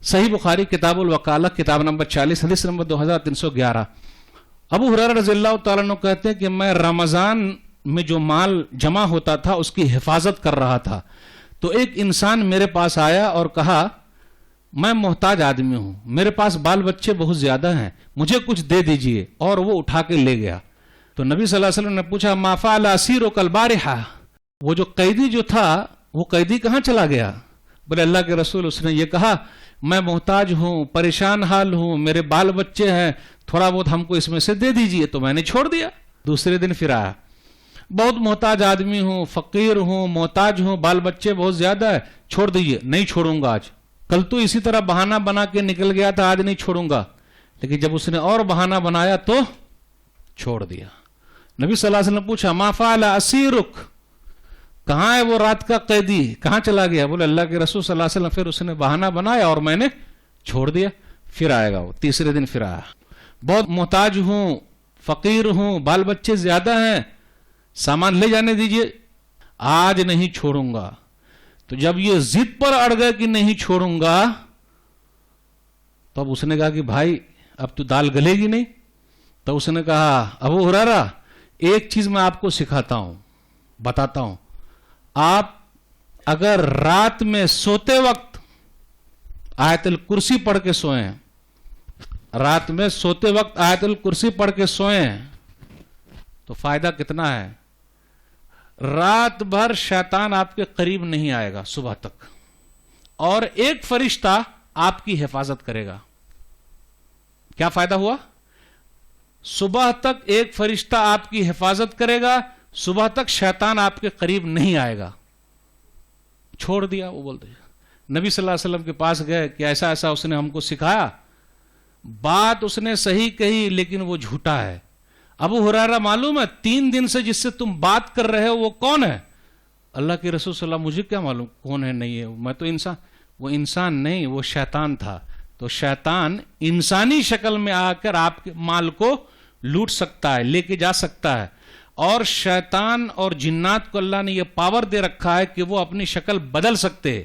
صحیح بخاری کتاب الوکالہ کتاب نمبر 40 حدیث نمبر 2311. ابو ہریرہ رضی اللہ تعالیٰ عنہ کہتے ہیں کہ میں رمضان میں جو مال جمع ہوتا تھا اس کی حفاظت کر رہا تھا، تو ایک انسان میرے پاس آیا اور کہا میں محتاج آدمی ہوں، میرے پاس بال بچے بہت زیادہ ہیں، مجھے کچھ دے دیجئے، اور وہ اٹھا کے لے گیا. تو نبی صلی اللہ علیہ وسلم نے پوچھا ما فعل اسیرک البارحہ، وہ جو قیدی جو تھا وہ قیدی کہاں چلا گیا؟ بولے اللہ کے رسول اس نے یہ کہا میں محتاج ہوں، پریشان حال ہوں، میرے بال بچے ہیں، تھوڑا بہت ہم کو اس میں سے دے دیجئے، تو میں نے چھوڑ دیا. دوسرے دن پھر آیا، بہت محتاج آدمی ہوں، فقیر ہوں، محتاج ہوں، بال بچے بہت زیادہ ہے، چھوڑ دیجئے. نہیں چھوڑوں گا آج. کل تو اسی طرح بہانہ بنا کے نکل گیا تھا، آج نہیں چھوڑوں گا. لیکن جب اس نے اور بہانہ بنایا تو چھوڑ دیا. نبی صلی اللہ علیہ وسلم نے پوچھا ما فعل اسیرک، کہاں ہے وہ رات کا قیدی، کہاں چلا گیا؟ بولے اللہ کے رسول صلی اللہ علیہ وسلم پھر اس نے بہانہ بنایا اور میں نے چھوڑ دیا. پھر آئے گا وہ، تیسرے دن پھر آیا، بہت محتاج ہوں، فقیر ہوں، بال بچے زیادہ ہیں، سامان لے جانے دیجئے، آج نہیں چھوڑوں گا. تو جب یہ ضد پر اڑ گئے کہ نہیں چھوڑوں گا، تو اب اس نے کہا کہ بھائی اب تو دال گلے گی نہیں. تو اس نے کہا ابو ہریرہ ایک چیز میں آپ کو سکھاتا ہوں، بتاتا ہوں، آپ اگر رات میں سوتے وقت آیت الکرسی پڑھ کے سوئیں، رات میں سوتے وقت آیت الکرسی پڑھ کے سوئیں تو فائدہ کتنا ہے؟ رات بھر شیطان آپ کے قریب نہیں آئے گا صبح تک، اور ایک فرشتہ آپ کی حفاظت کرے گا. کیا فائدہ ہوا؟ صبح تک ایک فرشتہ آپ کی حفاظت کرے گا، صبح تک شیطان آپ کے قریب نہیں آئے گا. چھوڑ دیا. وہ بولتے نبی صلی اللہ علیہ وسلم کے پاس گئے کہ ایسا ایسا اس نے ہم کو سکھایا، بات اس نے صحیح کہی لیکن وہ جھوٹا ہے. ابو ہریرہ معلوم ہے 3 دن سے جس سے تم بات کر رہے ہو وہ کون ہے؟ اللہ کے رسول صلی اللہ علیہ وسلم مجھے کیا معلوم کون ہے نہیں ہے، میں تو انسان. وہ انسان نہیں، وہ شیطان تھا. تو شیطان انسانی شکل میں آ کر آپ کے مال کو لوٹ سکتا ہے، لے کے جا سکتا ہے. اور شیطان اور جنات کو اللہ نے یہ پاور دے رکھا ہے کہ وہ اپنی شکل بدل سکتے ہیں.